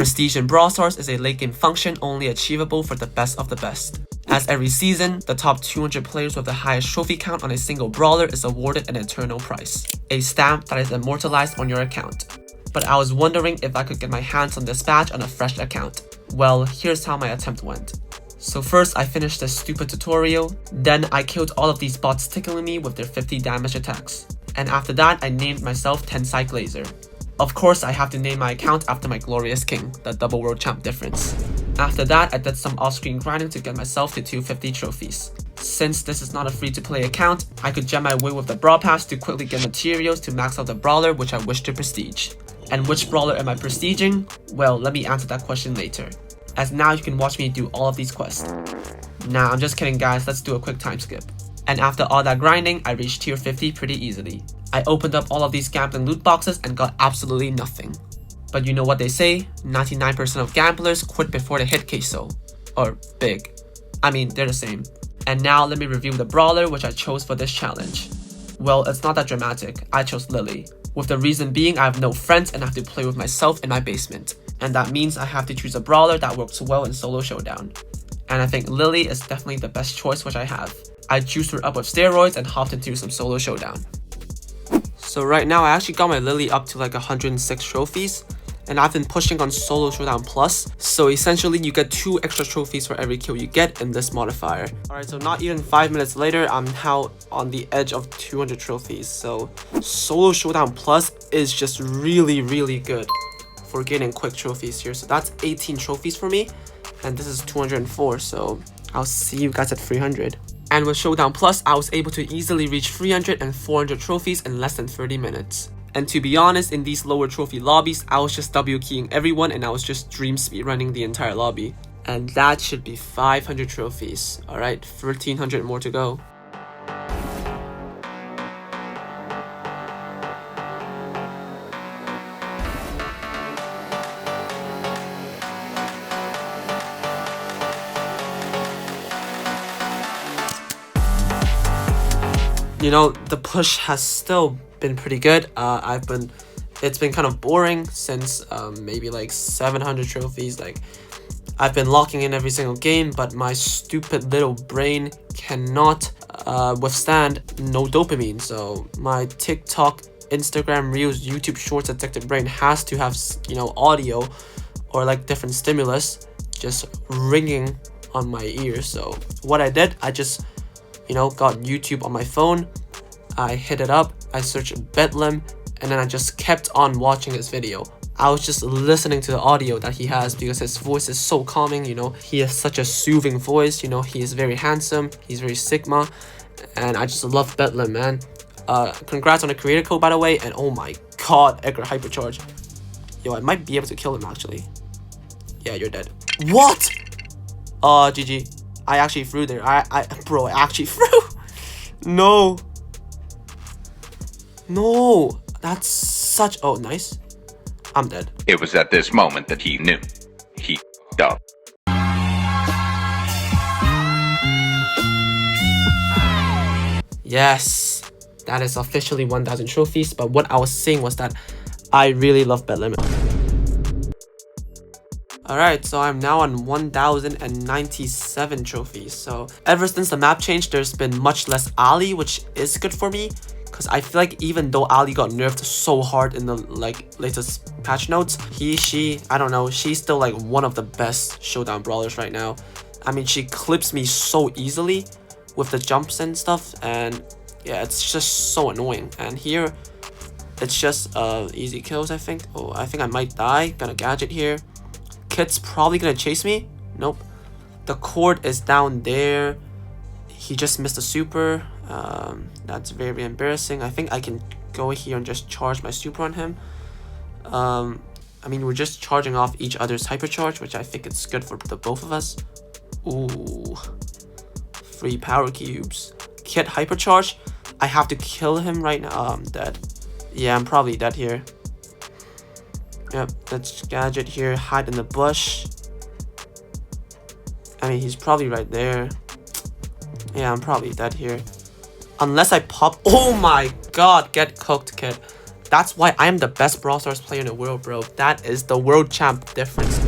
Prestige in Brawl Stars is a late game function only achievable for the best of the best. As every season, the top 200 players with the highest trophy count on a single brawler is awarded an eternal prize, a stamp that is immortalized on your account. But I was wondering if I could get my hands on this badge on a fresh account. Well, here's how my attempt went. So first I finished this stupid tutorial, then I killed all of these bots tickling me with their 50 damage attacks. And after that I named myself Tensai Glazer. Of course I have to name my account after my glorious king, the double world champ difference. After that I did some off-screen grinding to get myself to 250 trophies. Since this is not a free-to-play account, I could gem my way with the Brawl Pass to quickly get materials to max out the brawler which I wish to prestige. And which brawler am I prestiging? Well, let me answer that question later, as now you can watch me do all of these quests. Nah, I'm just kidding guys, let's do a quick time skip. And after all that grinding, I reached tier 50 pretty easily. I opened up all of these gambling loot boxes and got absolutely nothing. But you know what they say, 99% of gamblers quit before they hit queso. Or big. I mean, they're the same. And now let me review the brawler which I chose for this challenge. Well, it's not that dramatic, I chose Lily. With the reason being I have no friends and I have to play with myself in my basement. And that means I have to choose a brawler that works well in solo showdown. And I think Lily is definitely the best choice which I have. I juiced her up with steroids and hopped into some solo showdown. So right now I actually got my Lily up to like 106 trophies. And I've been pushing on Solo Showdown Plus, so essentially you get 2 extra trophies for every kill you get in this modifier. Alright, so not even 5 minutes later, I'm now on the edge of 200 trophies, so Solo Showdown Plus is just really good for getting quick trophies here. So that's 18 trophies for me, and this is 204, so I'll see you guys at 300. And with Showdown Plus, I was able to easily reach 300 and 400 trophies in less than 30 minutes. And to be honest, in these lower trophy lobbies, I was just W keying everyone and I was just dream speedrunning the entire lobby. And that should be 500 trophies. Alright, 1300 more to go. You know, the push has still been pretty good. It's been kind of boring since maybe like 700 trophies. Like, I've been locking in every single game, but my stupid little brain cannot withstand no dopamine. So my TikTok, Instagram Reels, YouTube Shorts addicted brain has to have, you know, audio or like different stimulus just ringing on my ears. So what I did, I just, you know, got YouTube on my phone. I hit it up, I searched Bedlam, and then I just kept on watching his video. I was just listening to the audio that he has because his voice is so calming, you know. He has such a soothing voice, you know. He is very handsome, he's very Sigma, and I just love Bedlam, man. Congrats on the creator code, by the way, and oh my god, Edgar Hypercharge. Yo, I might be able to kill him, actually. Yeah, you're dead. What? GG. I actually threw there. Bro, I actually threw. No. No, that's such... Oh, nice. I'm dead. It was at this moment that he knew. He f***ed up. Yes, that is officially 1000 trophies. But what I was saying was that I really love Bedlam. Alright, so I'm now on 1097 trophies. So ever since the map changed, there's been much less Ali, which is good for me. Because I feel like even though Ali got nerfed so hard in the like latest patch notes, I don't know, she's still like one of the best showdown brawlers right now. I mean, she clips me so easily with the jumps and stuff, and yeah, it's just so annoying. And here, it's just easy kills, I think. Oh, I think I might die. Got a gadget here. Kit's probably gonna chase me. Nope. The cord is down there. He just missed a super. That's very embarrassing. I think I can go here and just charge my super on him. I mean, we're just charging off each other's hypercharge, which I think it's good for the both of us. Ooh, free power cubes. Kit hypercharge. I have to kill him right now. Oh, I'm dead. Yeah, I'm probably dead here. Yep, let's gadget here. Hide in the bush. I mean, he's probably right there. Yeah, I'm probably dead here. Unless I pop... Oh my god, get cooked, kid. That's why I am the best Brawl Stars player in the world, bro. That is the world champ difference.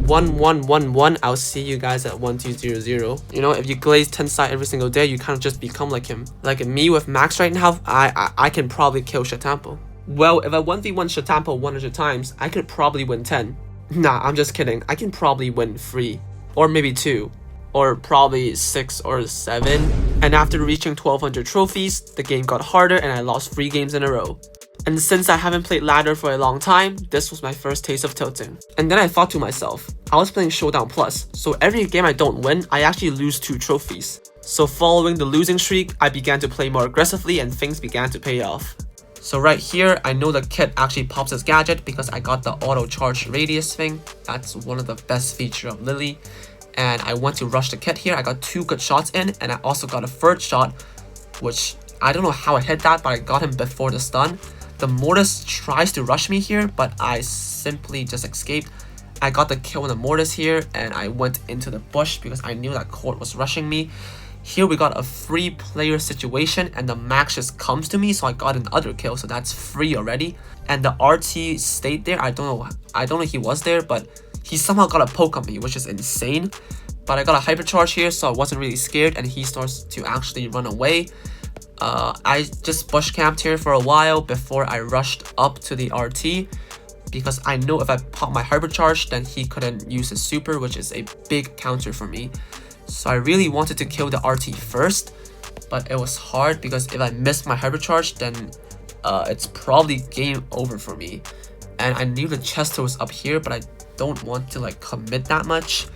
1-1-1-1. I'll see you guys at 1-2-0-0. You know, if you glaze 10 side every single day, you kind of just become like him. Like me with Max right now, I can probably kill Shatampo. Well, if I 1v1 Shatampo 100 times, I could probably win 10. Nah, I'm just kidding. I can probably win 3. Or maybe 2. Or probably 6 or 7. And after reaching 1200 trophies, the game got harder and I lost 3 games in a row. And since I haven't played ladder for a long time, this was my first taste of tilting. And then I thought to myself, I was playing Showdown Plus, so every game I don't win, I actually lose 2 trophies. So following the losing streak, I began to play more aggressively and things began to pay off. So right here, I know the kit actually pops his gadget because I got the auto charge radius thing. That's one of the best features of Lily. And I went to rush the kit here. I got 2 good shots in, and I also got a third shot, which I don't know how I hit that, but I got him before the stun. The Mortis tries to rush me here, but I simply just escaped. I got the kill on the Mortis here, and I went into the bush because I knew that Court was rushing me. Here we got a 3-player situation, and the Max just comes to me, so I got another kill, so that's 3 already. And the RT stayed there. I don't know he was there, but he somehow got a poke on me, which is insane. But I got a hypercharge here, so I wasn't really scared, and he starts to actually run away. I just bush camped here for a while before I rushed up to the RT, because I know if I pop my hypercharge, then he couldn't use his super, which is a big counter for me. So I really wanted to kill the RT first, but it was hard because if I missed my hypercharge, then it's probably game over for me. And I knew the Chester was up here, but I don't want to like commit that much.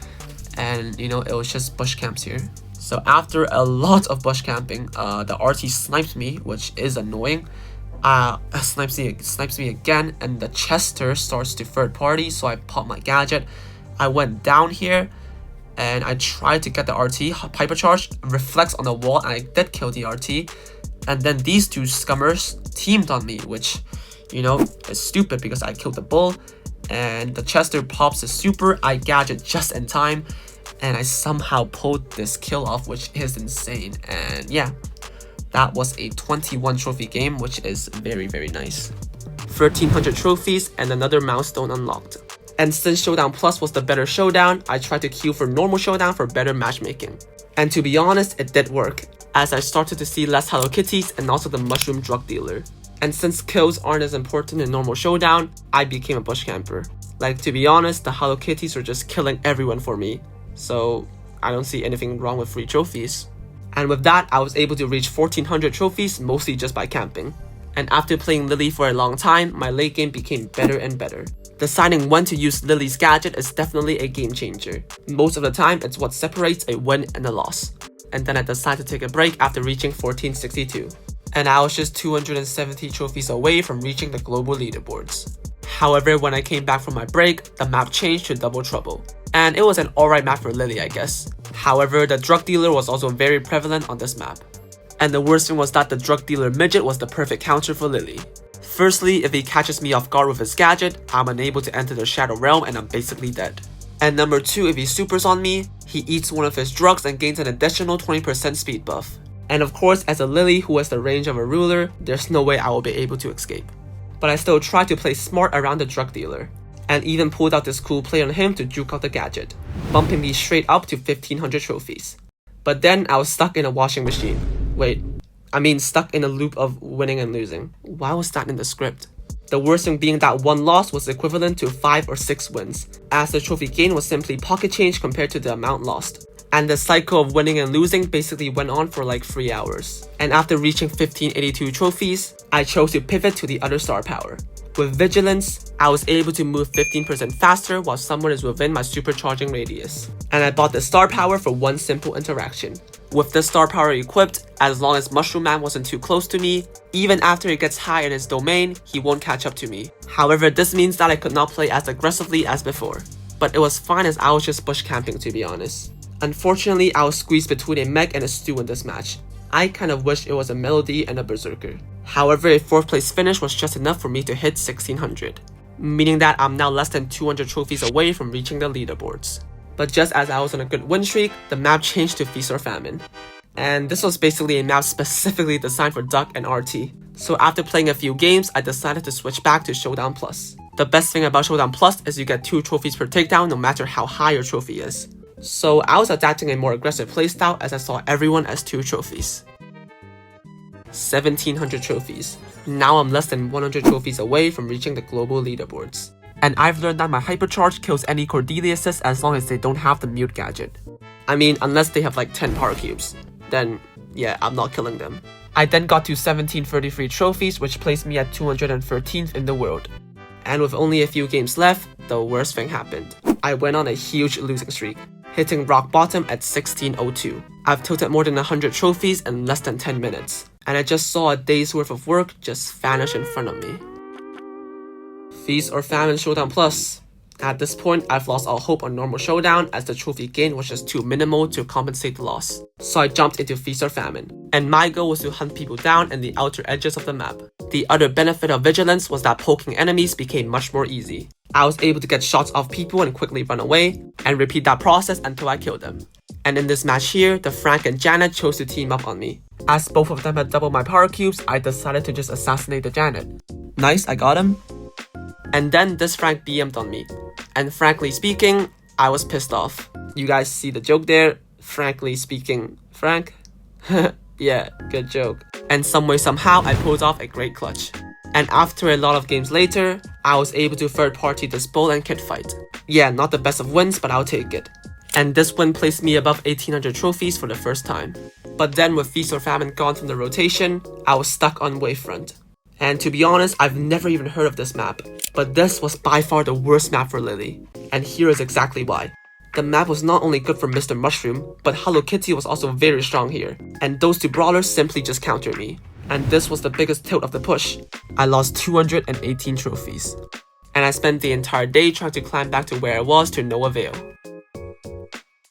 And you know, it was just bush camps here. So after a lot of bush camping, the RT snipes me, which is annoying. Snipes me again, and the Chester starts to third party, so I pop my gadget. I went down here, and I tried to get the RT hypercharge, reflects on the wall, and I did kill the RT. And then these 2 scummers teamed on me, which, you know, is stupid because I killed the bull. And the Chester pops his super, I gadget just in time, and I somehow pulled this kill off, which is insane. And yeah, that was a 21 trophy game, which is very, very nice. 1300 trophies and another milestone unlocked. And since Showdown Plus was the better showdown, I tried to queue for normal showdown for better matchmaking. And to be honest, it did work, as I started to see less Hello Kitties and also the mushroom drug dealer. And since kills aren't as important in normal showdown, I became a bush camper. Like, to be honest, the Hello Kitties are just killing everyone for me. So I don't see anything wrong with free trophies. And with that, I was able to reach 1400 trophies mostly just by camping. And after playing Lily for a long time, my late game became better and better. Deciding when to use Lily's gadget is definitely a game changer. Most of the time, it's what separates a win and a loss. And then I decided to take a break after reaching 1462. And I was just 270 trophies away from reaching the global leaderboards. However, when I came back from my break, the map changed to Double Trouble. And it was an alright map for Lily, I guess. However, the drug dealer was also very prevalent on this map. And the worst thing was that the drug dealer midget was the perfect counter for Lily. Firstly, if he catches me off guard with his gadget, I'm unable to enter the Shadow Realm and I'm basically dead. And number 2, if he supers on me, he eats one of his drugs and gains an additional 20% speed buff. And of course, as a Lily who has the range of a ruler, there's no way I will be able to escape. But I still tried to play smart around the drug dealer, and even pulled out this cool play on him to juke out the gadget, bumping me straight up to 1500 trophies. But then I was stuck in a washing machine. Wait, I mean stuck in a loop of winning and losing. Why was that in the script? The worst thing being that one loss was equivalent to 5 or 6 wins, as the trophy gain was simply pocket change compared to the amount lost. And the cycle of winning and losing basically went on for like 3 hours. And after reaching 1582 trophies, I chose to pivot to the other star power. With Vigilance, I was able to move 15% faster while someone is within my supercharging radius. And I bought the star power for one simple interaction. With the star power equipped, as long as Mushroom Man wasn't too close to me, even after he gets high in his domain, he won't catch up to me. However, this means that I could not play as aggressively as before. But it was fine as I was just bush camping, to be honest. Unfortunately, I was squeezed between a Meg and a Stu in this match. I kind of wish it was a Melody and a Berserker. However, a 4th place finish was just enough for me to hit 1600, meaning that I'm now less than 200 trophies away from reaching the leaderboards. But just as I was on a good win streak, the map changed to Feast or Famine. And this was basically a map specifically designed for Duck and RT. So after playing a few games, I decided to switch back to Showdown Plus. The best thing about Showdown Plus is you get 2 trophies per takedown no matter how high your trophy is. So I was adapting a more aggressive playstyle as I saw everyone as 2 trophies. 1700 trophies. Now I'm less than 100 trophies away from reaching the global leaderboards. And I've learned that my hypercharge kills any Cordeliuses as long as they don't have the mute gadget. I mean, unless they have like 10 power cubes. Then, yeah, I'm not killing them. I then got to 1733 trophies, which placed me at 213th in the world. And with only a few games left, the worst thing happened. I went on a huge losing streak, hitting rock bottom at 1602. I've tilted more than 100 trophies in less than 10 minutes. And I just saw a day's worth of work just vanish in front of me. Feast or Famine Showdown Plus. At this point, I've lost all hope on normal Showdown as the trophy gain was just too minimal to compensate the loss. So I jumped into Feast or Famine, and my goal was to hunt people down in the outer edges of the map. The other benefit of Vigilance was that poking enemies became much more easy. I was able to get shots off people and quickly run away, and repeat that process until I killed them. And in this match here, the Frank and Janet chose to team up on me. As both of them had double my power cubes, I decided to just assassinate the Janet. Nice, I got him. And then this Frank BM'd on me. And frankly speaking, I was pissed off. You guys see the joke there? Frankly speaking, Frank? Yeah, good joke. And some way somehow I pulled off a great clutch. And after a lot of games later, I was able to third party this Bull and Kit fight. Yeah, not the best of wins, but I'll take it. And this win placed me above 1800 trophies for the first time. But then with Feast or Famine gone from the rotation, I was stuck on Wavefront. And to be honest, I've never even heard of this map. But this was by far the worst map for Lily. And here is exactly why. The map was not only good for Mr. Mushroom, but Hello Kitty was also very strong here. And those 2 brawlers simply just countered me. And this was the biggest tilt of the push. I lost 218 trophies. And I spent the entire day trying to climb back to where I was to no avail.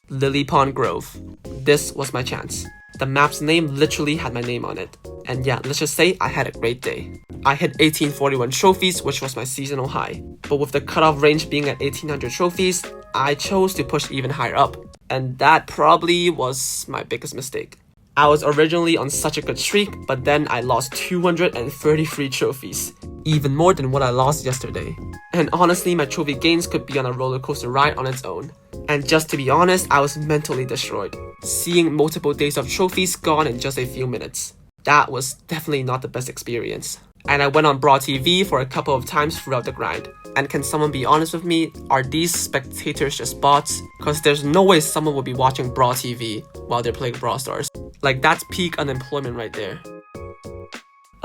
Lily Pond Grove. This was my chance. The map's name literally had my name on it. And yeah, let's just say I had a great day. I hit 1841 trophies, which was my seasonal high. But with the cutoff range being at 1800 trophies, I chose to push even higher up. And that probably was my biggest mistake. I was originally on such a good streak, but then I lost 233 trophies. Even more than what I lost yesterday. And honestly, my trophy gains could be on a roller coaster ride on its own. And just to be honest, I was mentally destroyed. Seeing multiple days of trophies gone in just a few minutes. That was definitely not the best experience. And I went on Brawl TV for a couple of times throughout the grind. And can someone be honest with me, are these spectators just bots? Cause there's no way someone would be watching Brawl TV while they're playing Brawl Stars. Like that's peak unemployment right there.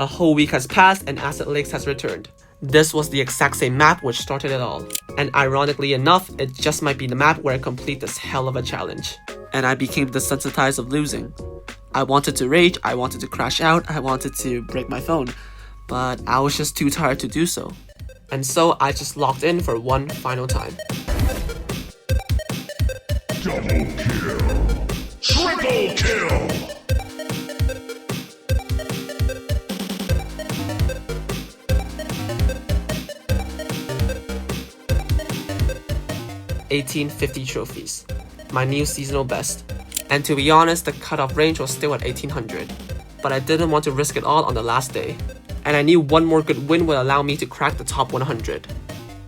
A whole week has passed and Asset Lakes has returned. This was the exact same map which started it all. And ironically enough, it just might be the map where I complete this hell of a challenge. And I became desensitized of losing. I wanted to rage, I wanted to crash out, I wanted to break my phone. But I was just too tired to do so. And so I just logged in for one final time. Double kill! Triple kill! $1850 trophies. My new seasonal best. And to be honest, the cutoff range was still at 1800. But I didn't want to risk it all on the last day. And I knew one more good win would allow me to crack the top 100.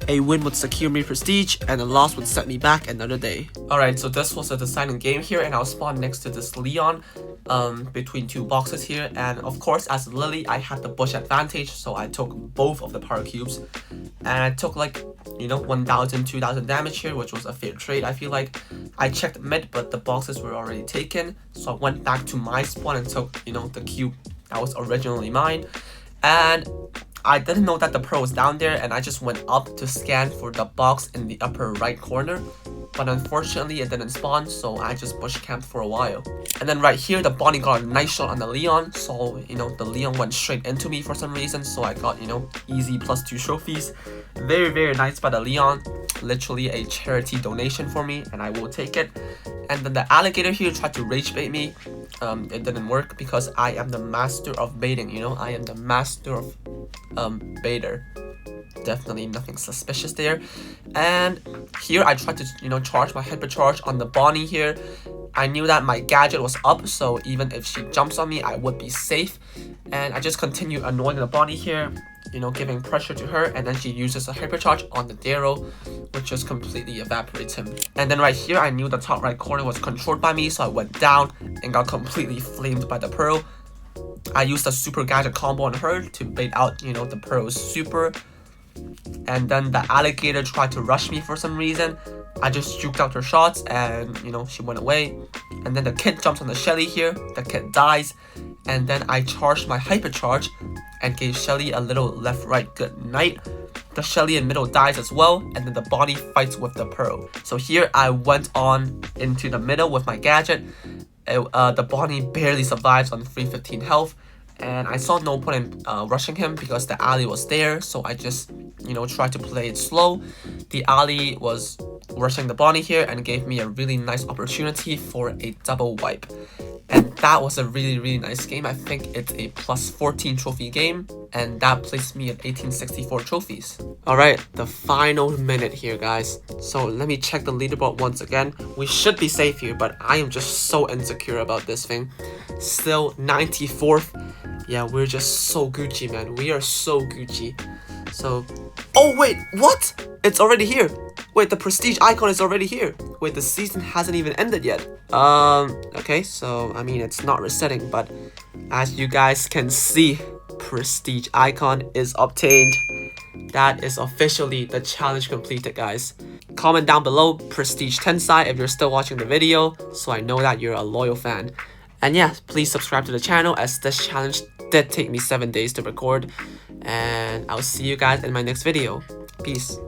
A win would secure me prestige, and a loss would set me back another day. Alright, so this was a deciding game here, and I'll spawn next to this Leon between 2 boxes here. And of course, as Lily, I had the bush advantage, so I took both of the power cubes. And I took like, 1,000, 2,000 damage here, which was a fair trade. I feel like I checked mid, but the boxes were already taken. So I went back to my spawn and took, the cube that was originally mine. And I didn't know that the pro was down there, and I just went up to scan for the box in the upper right corner. But unfortunately, it didn't spawn, so I just bush camped for a while. And then right here, the Bonnie got a nice shot on the Leon, so, the Leon went straight into me for some reason, so I got, easy +2 trophies. Very, very nice by the Leon. Literally a charity donation for me, and I will take it. And then the alligator here tried to rage bait me. It didn't work because I am the master of baiting, I am the master of baiter. Definitely nothing suspicious there. And here I tried to charge my hyper charge on the Bonnie here, I knew that my gadget was up, so even if she jumps on me, I would be safe. And I just continue annoying the Bonnie here, you know, giving pressure to her, and then she uses a hypercharge on the Darrow, which just completely evaporates him. And then right here, I knew the top right corner was controlled by me, so I went down and got completely flamed by the Pearl. I used a super gadget combo on her to bait out, you know, the Pearl's super. And then the alligator tried to rush me for some reason. I just juked out her shots and, you know, she went away. And then the kid jumps on the Shelly here. The kid dies. And then I charged my hypercharge and gave Shelly a little left-right good night. The Shelly in middle dies as well, and then the Bonnie fights with the Pearl. So here I went on into the middle with my gadget. The Bonnie barely survives on 315 health, and I saw no point in rushing him because the alley was there, so I just, you know, tried to play it slow. The alley was rushing the Bonnie here and gave me a really nice opportunity for a double wipe. And that was a really nice game. I think it's a plus 14 trophy game, and that placed me at 1864 trophies. Alright, the final minute here, guys. So let me check the leaderboard once again. We should be safe here, but I am just so insecure about this thing. Still 94th. Yeah, we're just so Gucci, man. We are so Gucci. So, oh wait, what? It's already here. Wait, the prestige icon is already here. Wait, the season hasn't even ended yet. Okay, so, I mean, it's not resetting, but as you guys can see, prestige icon is obtained. That is officially the challenge completed, guys. Comment down below, prestige Tensai, if you're still watching the video, so I know that you're a loyal fan. And yeah, please subscribe to the channel, as this challenge did take me 7 days to record. And I'll see you guys in my next video. Peace.